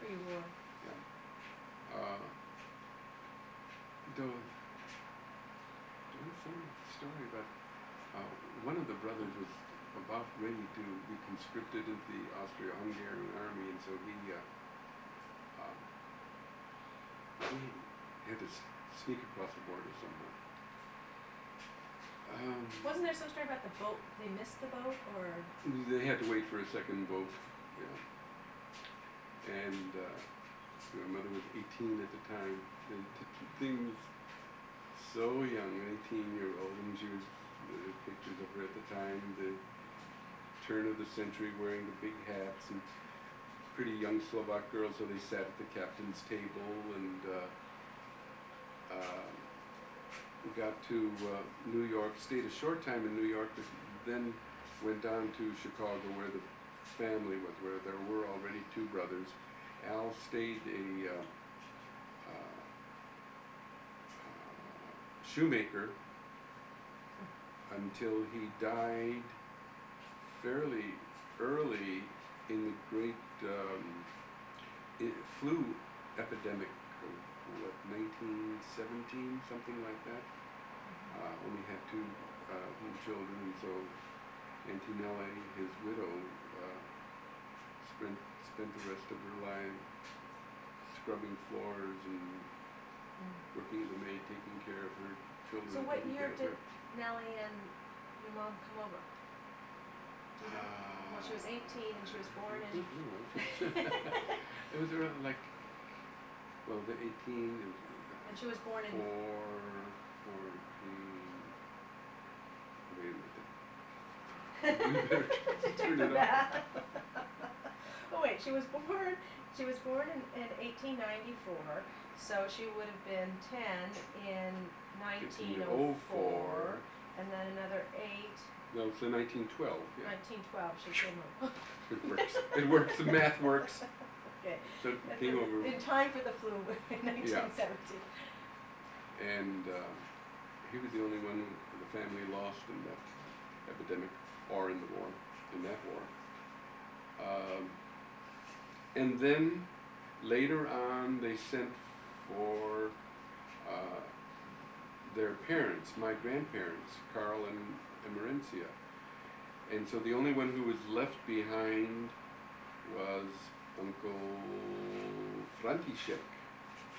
Pre-war. Yeah. Though, there was some story about one of the brothers was about ready to be conscripted into the Austro-Hungarian army, and so he had to sneak across the border somehow. Wasn't there some story about the boat? They missed the boat, or? They had to wait for a second boat, yeah. And my mother was 18 at the time. The thing was so young, an 18-year-old, and she was, the pictures of her at the time, the turn of the century, wearing the big hats, and pretty young Slovak girls, so they sat at the captain's table, and got to New York, stayed a short time in New York, but then went on to Chicago where the family was, where there were already two brothers. Al stayed a shoemaker until he died fairly early in the great flu epidemic of, what, 1917, something like that. Only had two children, and so Antonelli, his widow, spent the rest of her life scrubbing floors and working as a maid, taking care of her children. So what year did Nellie and your mom come over? Do you know? Well, she was 18 and she was born in... It was around like, well, the 18 and she was born in... 14, wait a minute. You better turn it off. Oh wait, she was born in 1894, so she would have been 10 in 1904, and then another 8. No, it's 1912. Yeah. 1912, she came over. It works. It works. The math works. Okay. So it came over. In time for the flu in 1917. Yeah. And he was the only one the family lost in that epidemic, or in the war, in that war. And then later on, they sent for their parents, my grandparents, Carl and Emerencia. And so the only one who was left behind was Uncle František,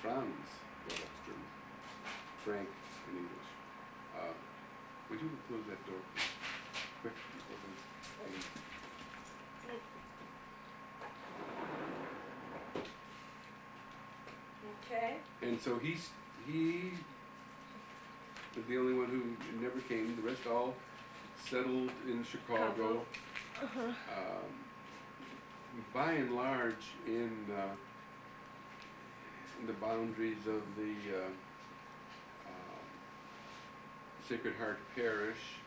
Franz, well, that's German, Frank in English. Would you close that door, please? Quick, open. Okay. And so he was the only one who never came. The rest all settled in Chicago. By and large, in the boundaries of the Sacred Heart Parish,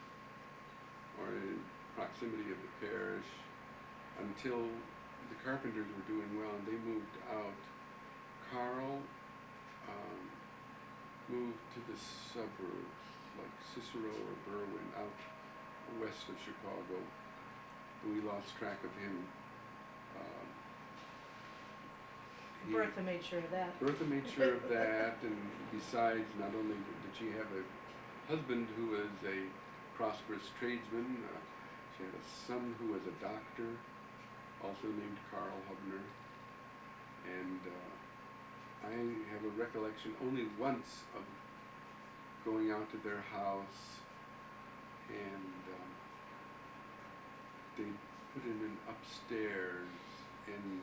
or in proximity of the parish, until the Carpenters were doing well and they moved out. Carl moved to the suburbs, like Cicero or Berwyn, out west of Chicago. We lost track of him. Bertha made sure of that. Bertha made sure of that, and besides, not only did she have a husband who was a prosperous tradesman, she had a son who was a doctor, also named Carl Hubner, and I have a recollection only once of going out to their house, and they put in an upstairs, and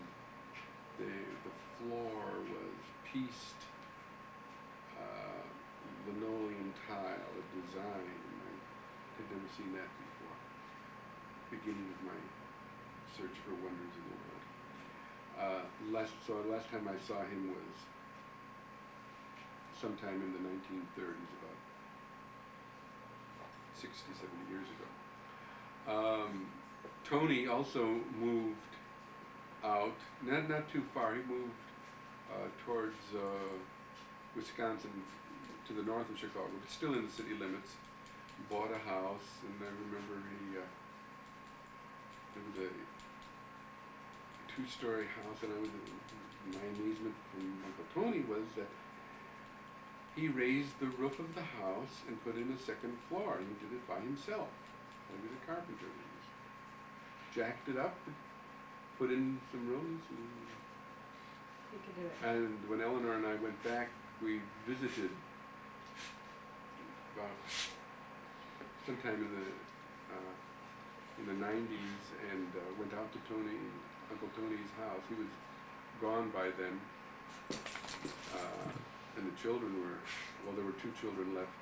the floor was pieced linoleum tile, a design. I had never seen that before. Beginning of my search for wonders in the world. Last time I saw him was sometime in the 1930s, about 60, 70 years ago. Tony also moved out, not too far. He moved towards Wisconsin, to the north of Chicago, but still in the city limits. Bought a house, and I remember there was a two-story house, and I was my amazement from Uncle Tony was that he raised the roof of the house and put in a second floor. He did it by himself. He was a carpenter. He just jacked it up, put in some rooms, You could do it. and when Eleanor and I went back, we visited sometime in the 90s and went out to Uncle Tony's house. He was gone by then, and the children were, well, there were 2 children left.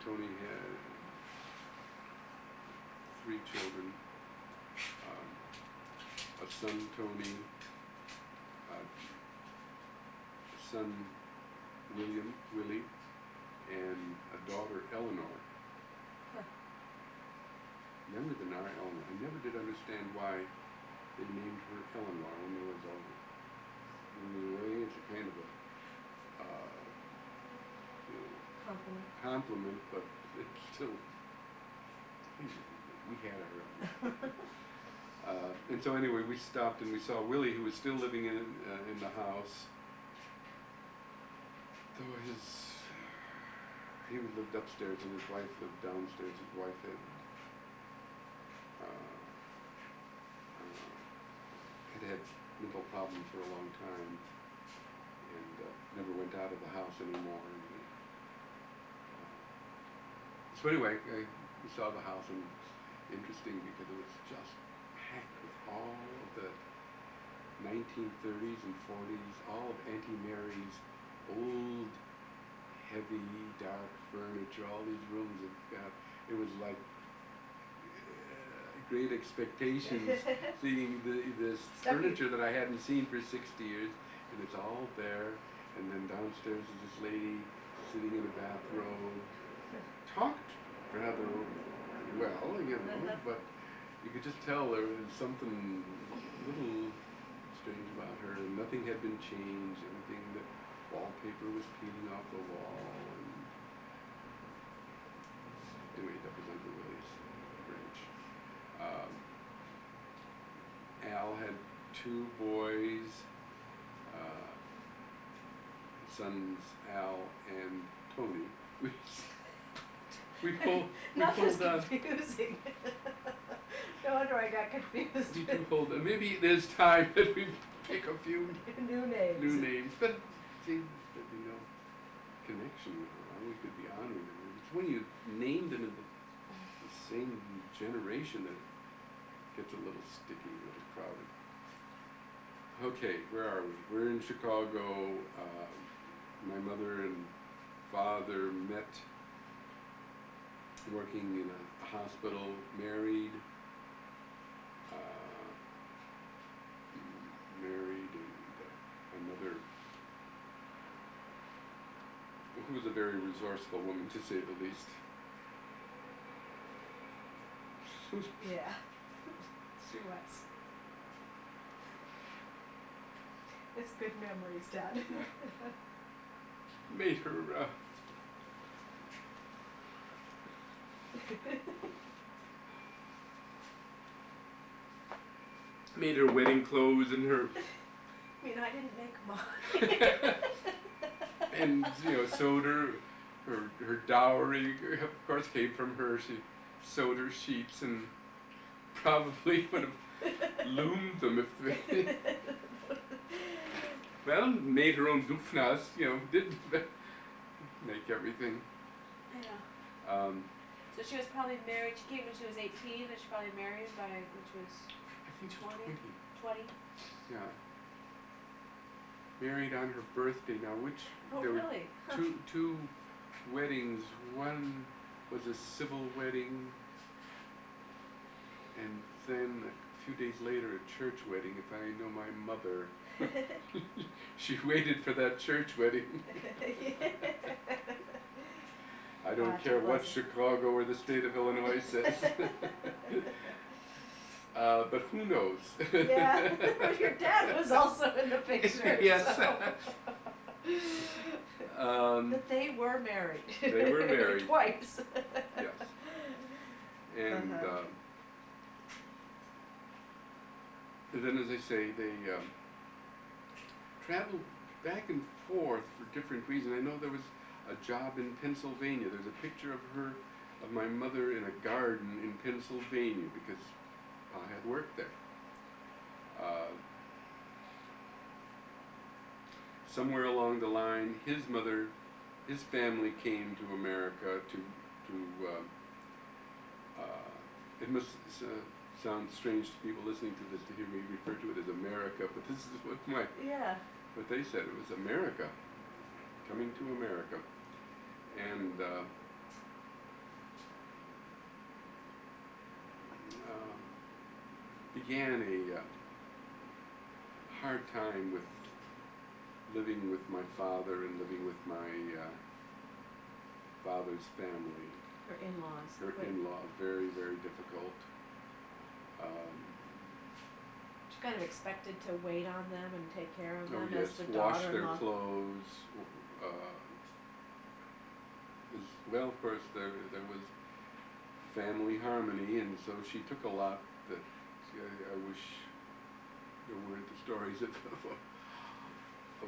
Tony had 3 children, a son, Tony, a son, Willie, and a daughter, Eleanor. Huh. Younger than our Eleanor. I never did understand why they named her Eleanor when there was a, in a way, it's a kind of a, compliment, but it's still, we had her. And so anyway, we stopped and we saw Willie, who was still living in the house. Though he lived upstairs and his wife lived downstairs. His wife had mental problems for a long time and never went out of the house anymore. And, so anyway, we saw the house, and it was interesting because it was just packed with all of the 1930s and 40s, all of Auntie Mary's old, heavy, dark furniture. All these rooms have got, it was like great expectations seeing this furniture that I hadn't seen for 60 years, and it's all there. And then downstairs is this lady sitting in a bathrobe, talked rather well, but you could just tell there was something a little strange about her, and nothing had been changed. Everything, the wallpaper was peeling off the wall, and anyway, that was Uncle Willie's ranch. Al had 2 boys, sons Al and Tony. We pulled confusing. No wonder I got confused. We pulled. Maybe there's time that we pick a few new names. But see, there'd be no connection with them. We could be honoring them. It's when you name them in the same generation that it gets a little sticky, a little crowded. Okay, where are we? We're in Chicago. My mother and father met working in a hospital, married, and another, who was a very resourceful woman, to say the least. Yeah, she was. It's good memories, Dad. Made her made her wedding clothes and her I mean, I didn't make mine. and sewed her dowry, of course, came from her. She sewed her sheets and probably would have loomed them if they well, made her own dufnas, did make everything. Yeah. So she was probably married, she came when she was 18, and she probably married by, which was I think 20? Yeah. Married on her birthday. Now, Oh, there really? were two weddings. One was a civil wedding, and then a few days later a church wedding. If I know my mother, she waited for that church wedding. I don't care what Chicago or the state of Illinois says. But who knows? Yeah, your dad was also in the picture. Yes. So. But they were married. They were married. Twice. Yes. And and then, as I say, they traveled back and forth for different reasons. I know there was a job in Pennsylvania. There's a picture of her, of my mother in a garden in Pennsylvania because Pa had worked there. Somewhere along the line, his family came to America to it must sound strange to people listening to this to hear me refer to it as America, but this is what they said. It was America, coming to America, and began a hard time with living with my father and living with my father's family. Her in-laws. Her in-law, very, very difficult. She kind of expected to wait on them and take care of them as the wash their daughter-in-law. clothes. Well, of course, there was family harmony, and so she took a lot that I wish there weren't the stories of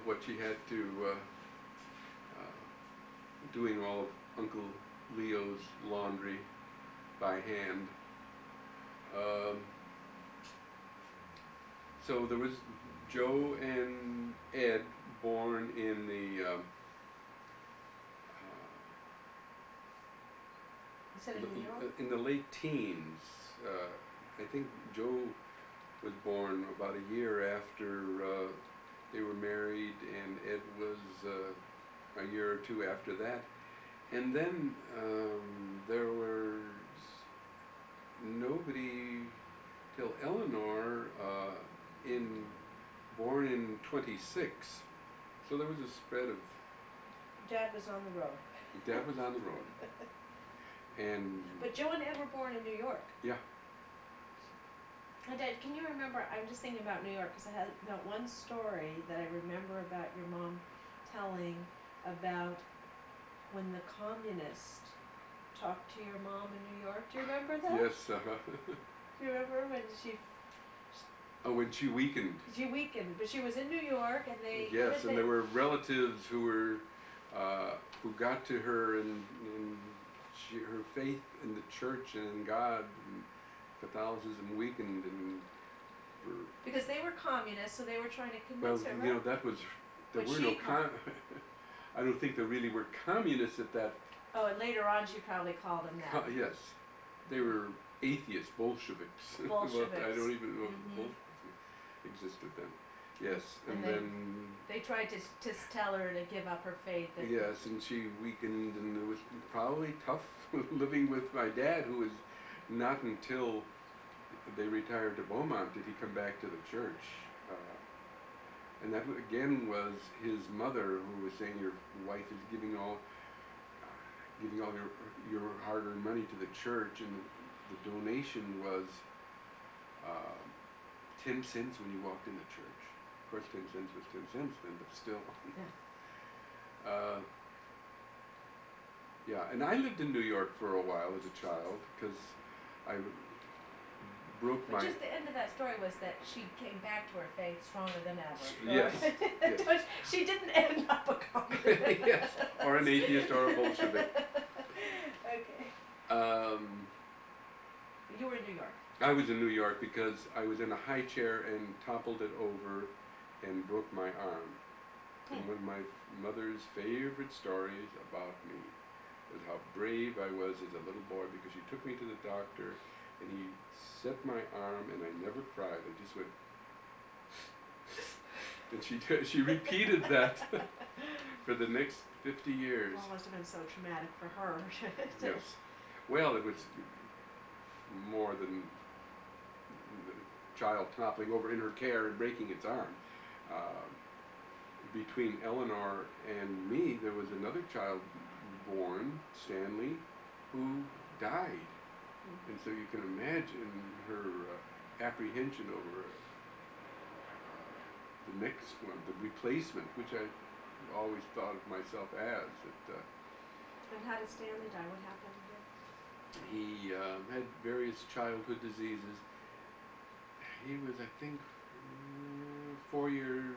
what she had to doing all of Uncle Leo's laundry by hand. So there was Joe and Ed born in the You said in New York? in the late teens. I think Joe was born about a year after they were married, and Ed was a year or two after that. And then there was nobody till Eleanor born in 26. So there was a spread of... Dad was on the road. Dad was on the road. And... But Joe and Ed were born in New York. Yeah. Dad, can you remember, I'm just thinking about New York, because I had that one story that I remember about your mom telling about when the communist talked to your mom in New York. Do you remember that? Yes. Do you remember when she... Oh, when she weakened. She weakened, but she was in New York, and they... Yes, and there were relatives who were, who got to her, and her faith in the church and in God and Catholicism weakened, and because they were communists, so they were trying to well, convince her. you know, there were no I don't think there really were communists at that. Oh, and later on she probably called them that. Yes, they were atheists, Bolsheviks. Bolsheviks. I don't even know if Bolsheviks existed then. Yes, and then they tried to tell her to give up her faith. Yes, and she weakened, and it was probably tough living with my dad, who was not until they retired to Beaumont did he come back to the church. And that again was his mother, who was saying, your wife is giving all your hard-earned money to the church, and the donation was 10 cents when you walked in the church. Of course, 10 cents was 10 cents then, but still. Yeah, and I lived in New York for a while as a child because I broke but just the end of that story was that she came back to her faith stronger than ever. Yes. Yes. She didn't end up a communist. Yes, or an atheist or a Bolshevik. Okay. You were in New York. I was in New York because I was in a high chair and toppled it over and broke my arm. And one of my mother's favorite stories about me was how brave I was as a little boy, because she took me to the doctor and he set my arm and I never cried. I just went, and she repeated that for the next 50 years. Well, it must have been so traumatic for her. Yes. Well, it was more than the child toppling over in her care and breaking its arm. Between Eleanor and me, there was another child born, Stanley, who died. And so you can imagine her apprehension over the next one, the replacement, which I always thought of myself as. And how did Stanley die? What happened to him? He had various childhood diseases. He was, I think, 4 years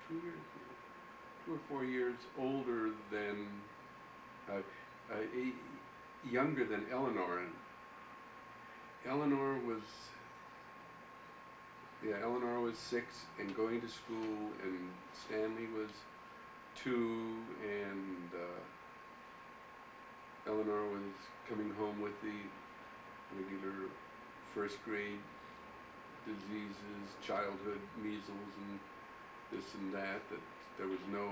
2 or 4 years older than, younger than Eleanor, and Eleanor was, Eleanor was 6 and going to school, and Stanley was 2, and Eleanor was coming home with the regular first grade diseases, childhood measles and this and that there was no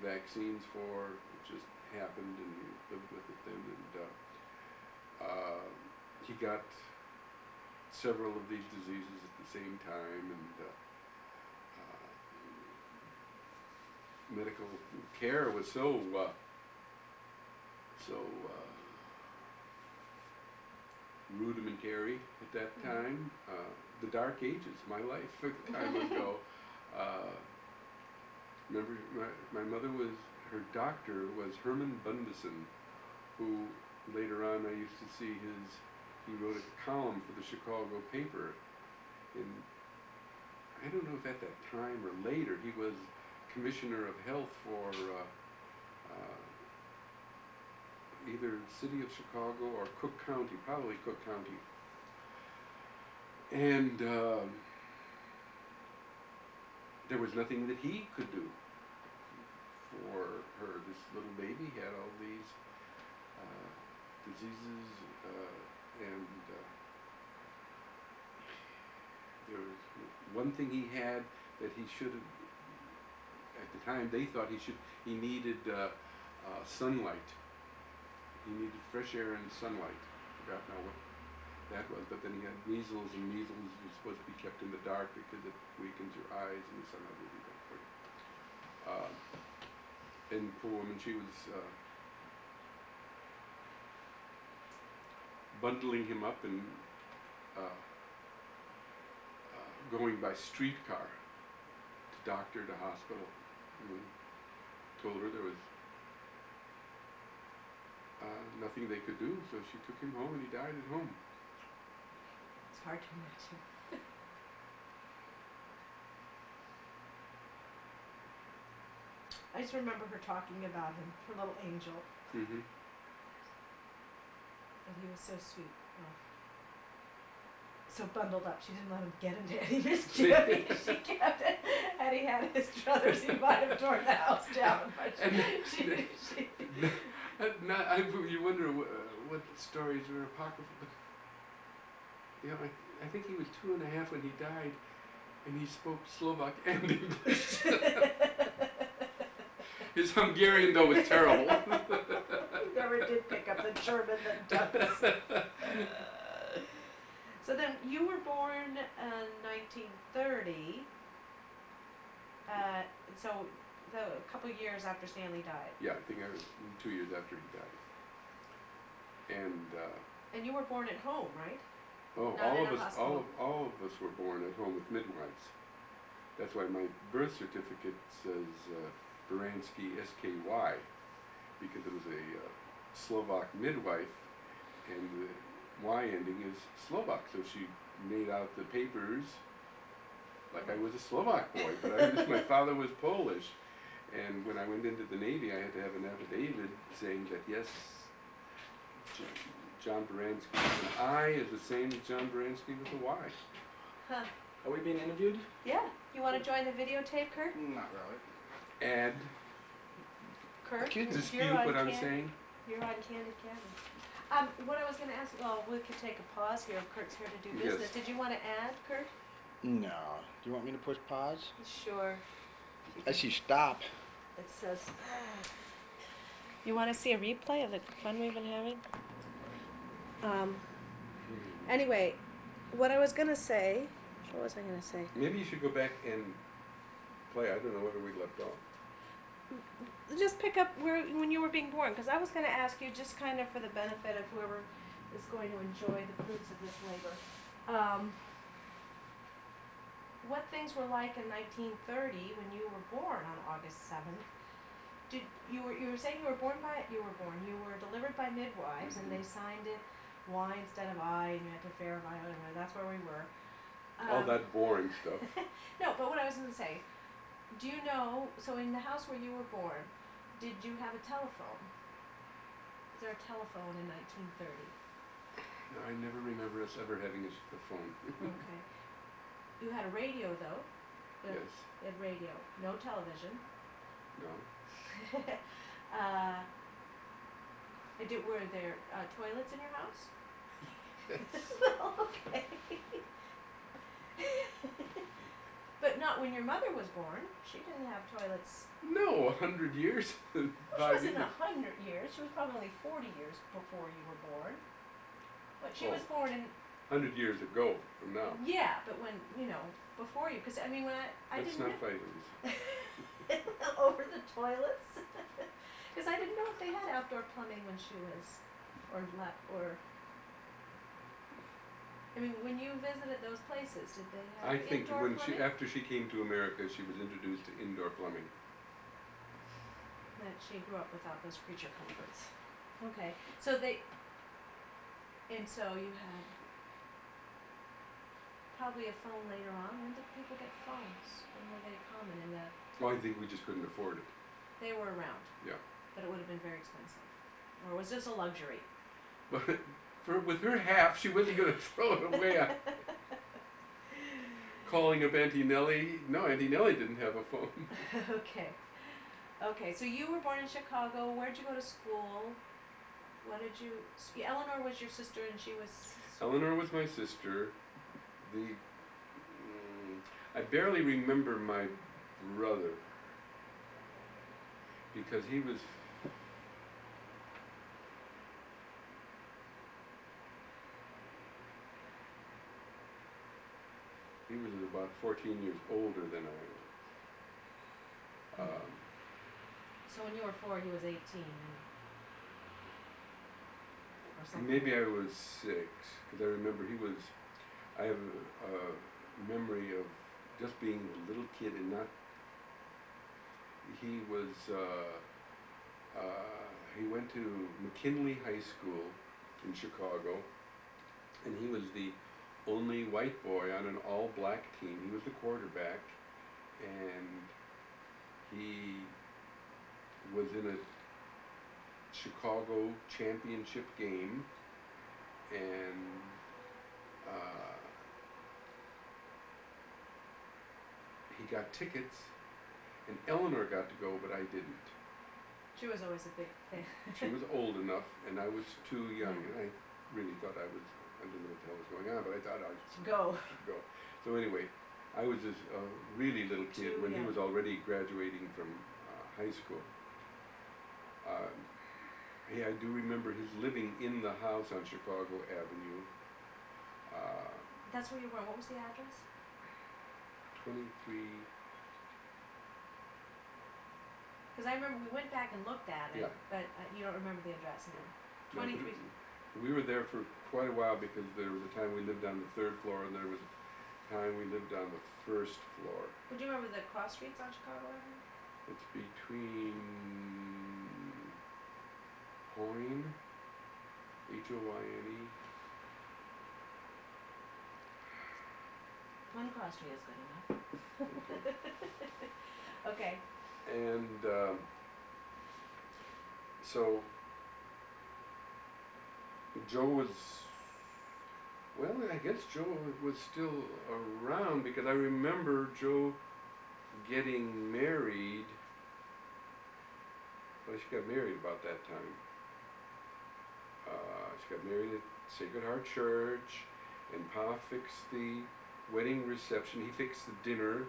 vaccines for. It just happened, and he lived with it then. And he got several of these diseases at the same time, and medical care was so rudimentary at that time. The dark ages, my life a time ago. Remember, my mother her doctor was Herman Bundesen, who later on I used to see he wrote a column for the Chicago paper. And I don't know if at that time or later he was commissioner of health for either city of Chicago or Cook County, probably Cook County. And there was nothing that he could do for her. This little baby had all these diseases, and there was one thing he had that he should have, at the time they thought he needed sunlight. He needed fresh air and sunlight. I forgot now what that was, but then he had measles, and measles was supposed to be kept in the dark because it weakens your eyes, and somehow will be bad for you. And poor woman, she was bundling him up and going by streetcar to doctor, to hospital. And told her there was nothing they could do, so she took him home, and he died at home. It's hard to imagine. I just remember her talking about him, her little angel. Mm-hmm. And he was so sweet. Oh. So bundled up, she didn't let him get into any mischief because she kept it. Had he had his druthers, he might have torn the house down. But you wonder what stories were apocryphal. But, I think he was 2.5 when he died, and he spoke Slovak and English. His Hungarian, though, was terrible. Never did pick up the German that does. So then you were born in 1930, so a couple of years after Stanley died. Yeah, I think I was 2 years after he died. And you were born at home, right? Oh, Not in a hospital. all of us were born at home with midwives. That's why my birth certificate says Baranski, S-K-Y, because it was a Slovak midwife, and the Y ending is Slovak, so she made out the papers like I was a Slovak boy, but my father was Polish, and when I went into the Navy, I had to have an affidavit saying that yes, John Baranski with an I is the same as John Baranski with a Y. Huh. Are we being interviewed? Yeah. You want to join the videotape, Kurt? Not really. Add, Kurt? dispute You're on what I'm saying? You're on Candid Cabin. What I was going to ask, well, we could take a pause here. Kurt's here to do Yes. business. Did you want to add, Kurt? No. Do you want me to push pause? Sure. I see stop. It says. You want to see a replay of the fun we've been having? Anyway, what I was going to say. What was I going to say? Maybe you should go back and play. I don't know where we left off. Just pick up when you were being born, because I was going to ask you, just kind of for the benefit of whoever is going to enjoy the fruits of this labor, what things were like in 1930 when you were born on August 7th. You were saying you were delivered by midwives, and they signed it Y instead of I, and you had to verify. Anyway, that's where we were. All that boring stuff. No, but what I was going to say, do you know, so in the house where you were born, did you have a telephone? Is there a telephone in 1930? No, I never remember us ever having a phone. Okay. You had a radio though. Yes. You had radio. No television. No. Were there toilets in your house? Yes. Okay. But not when your mother was born. She didn't have toilets. No, 100 years. Well, she 5 wasn't years. 100 years. She was probably only 40 years before you were born. But she Oh. was born in 100 years ago from now. yeah, but when before you, because I mean when I Let's didn't not fight, Elise. over the toilets, because I didn't know if they had outdoor plumbing when she was, or I mean when you visited those places, did they have I think indoor when plumbing? after she came to America, she was introduced to indoor plumbing. That she grew up without those creature comforts. Okay, and so you had probably a phone later on. When did people get phones? When were they common in the? Well, I think we just couldn't afford it. They were around. Yeah. But it would have been very expensive. Or was this a luxury? But with her half, she wasn't going to throw it away. Calling up Auntie Nellie. No, Auntie Nellie didn't have a phone. Okay. Okay, so you were born in Chicago. Where'd you go to school? What did you... Eleanor was your sister and she was... Eleanor was my sister. I barely remember my brother because he was about 14 years older than I was. So when you were 4, he was 18. Or something. Maybe I was 6 because I remember I have a memory of just being a little kid and not. He went to McKinley High School in Chicago, and he was the only white boy on an all-black team. He was the quarterback, and he was in a Chicago championship game, and he got tickets, and Eleanor got to go, but I didn't. She was always a big fan. She was old enough, and I was too young, and I really thought I didn't know what the hell was going on, but I thought I should go. So anyway, I was this really little kid Too when young. he was already graduating from high school. I do remember his living in the house on Chicago Avenue. That's where you were. What was the address? 23. Because I remember we went back and looked at it, Yeah. but you don't remember the address now. No, 23. we were there for quite a while because there was a time we lived on the 3rd floor and there was a time we lived on the 1st floor. Would you remember the cross streets on Chicago Avenue? It's between Hoyne, Hoyne. One cross street is good enough. Okay. And so Joe was, well, I guess Joe was still around because I remember Joe getting married. Well, she got married about that time. She got married at Sacred Heart Church, and Pa fixed the wedding reception. He fixed the dinner.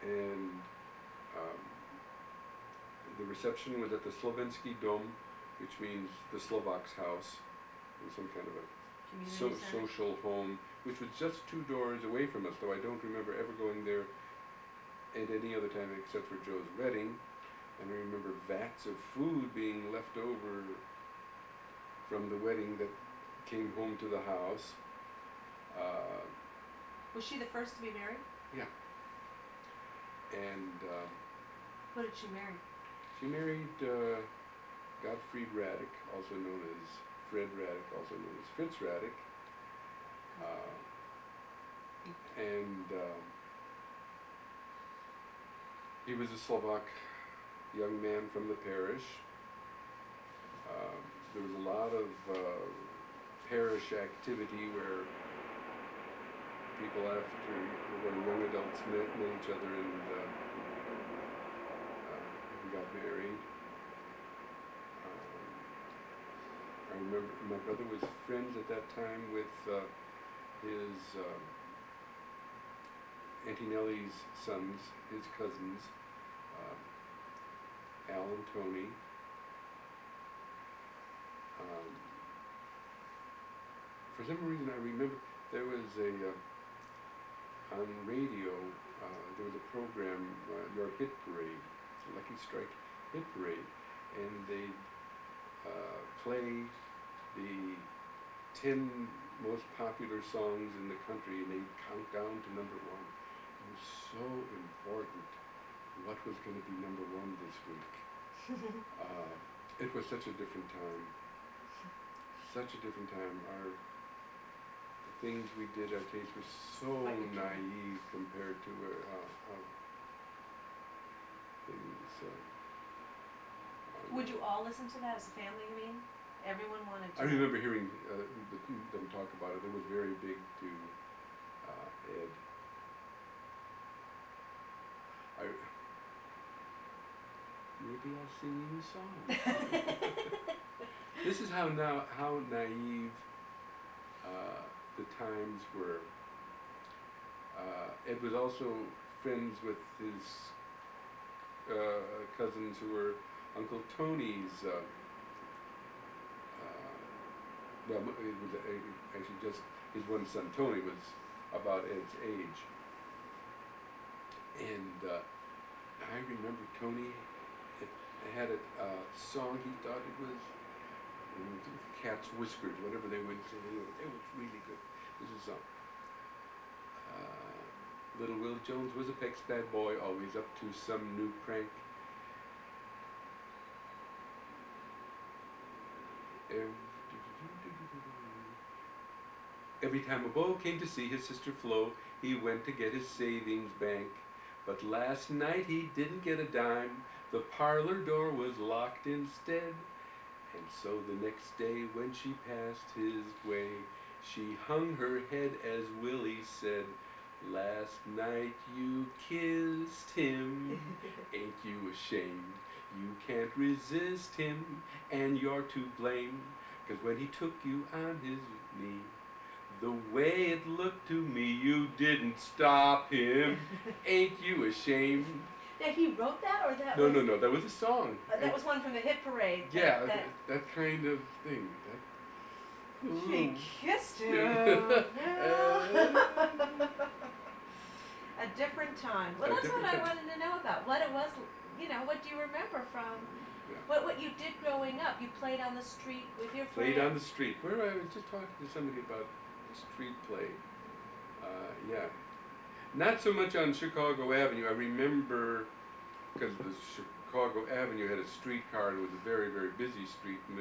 And the reception was at the Slovenský dom, which means the Slovak's house, in some kind of a Community center. social home, which was just 2 doors away from us, though I don't remember ever going there at any other time except for Joe's wedding. And I remember vats of food being left over from the wedding that came home to the house. Was she the first to be married? Yeah. And Who did she marry? she married Gottfried Radek, also known as Fred Radek, also known as Fritz Radek. And and he was a Slovak young man from the parish. There was a lot of parish activity where people after, when young adults met each other and got married. I remember my brother was friends at that time with his Auntie Nellie's sons, his cousins, Al and Tony. For some reason I remember there was on radio, there was a program, Your Hit Parade, Lucky Strike Hit Parade, and they'd play the 10 most popular songs in the country, and they'd count down to number one. It was so important what was going to be number one this week. It was such a different time. Such a different time. The things we did, our taste was so naive compared to things. Would you all listen to that as a family, you mean? Everyone wanted to? I remember hearing them talk about it. It was very big to Ed. Maybe I'll sing you a song. This is how naive the times were. Ed was also friends with his cousins who were Uncle Tony's. Well, it was actually just his one son, Tony, was about Ed's age. And I remember Tony had a song, he thought it was Cat's Whiskers, whatever they would say. It was really good. This is a song. Little Will Jones was a Peck's bad boy, always up to some new prank. Every time a beau came to see his sister Flo, he went to get his savings bank. But last night he didn't get a dime. The parlor door was locked instead. And so the next day when she passed his way, she hung her head as Willie said, "Last night you kissed him. Ain't you ashamed? You can't resist him, and you're to blame. 'Cause when he took you on his knee, the way it looked to me, you didn't stop him. Ain't you ashamed?" Now he wrote that, or that No, was? no, that was a song. That was one from the hit parade. Yeah, that kind of thing. She kissed him. A different time. Well, that's what I wanted to know about. What it was, what do you remember from? Yeah. What you did growing up? You played on the street with your friends. Played on the street. Where I was just talking to somebody about street play. Yeah. Not so much on Chicago Avenue. I remember, because the Chicago Avenue had a streetcar and it was a very, very busy street, and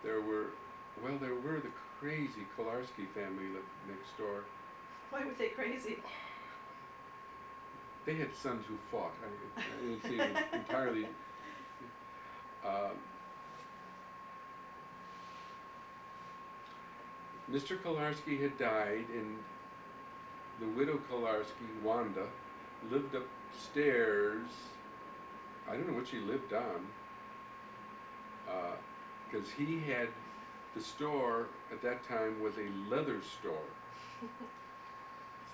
there were the crazy Kolarski family lived next door. Why were they crazy? They had sons who fought. I didn't see it entirely. Mr. Kolarski had died, and the widow Kolarski, Wanda, lived upstairs. I don't know what she lived on, because he had, the store at that time was a leather store.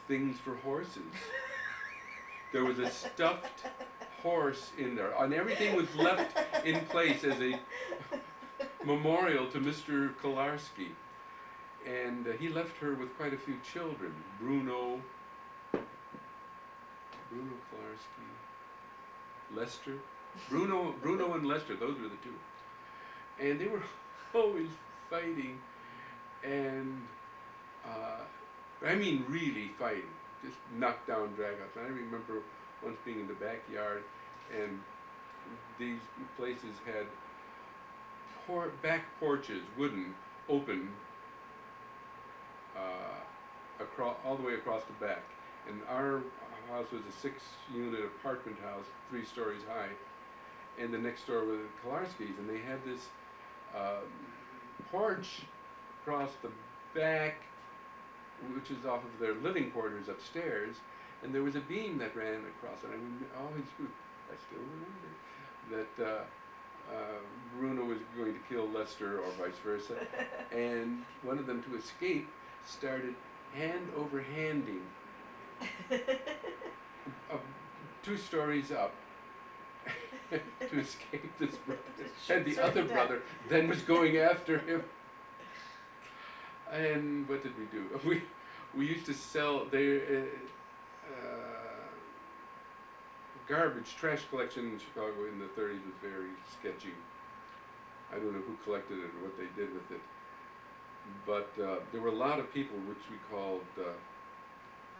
Things for horses. There was a stuffed horse in there, and everything was left in place as a memorial to Mr. Kolarski. And he left her with quite a few children. Bruno Kolarski, Lester. Bruno and Lester, those were the two. And they were always fighting, and I mean really fighting, just knock down, drag outs. And I remember once being in the backyard, and these places had back porches, wooden, open, all the way across the back, And our house was a 6-unit apartment house, 3 stories high, and the next door were the Kolarskis, and they had this porch across the back, which is off of their living quarters upstairs, and there was a beam that ran across it. I still remember that Bruno was going to kill Lester, or vice versa, and one of them, to escape, started hand over handing 2 stories up to escape this brother, and the other brother then was going after him. And what did we do? We used to sell garbage trash collection in Chicago in the 30s was very sketchy. I don't know who collected it or what they did with it, but there were a lot of people which we called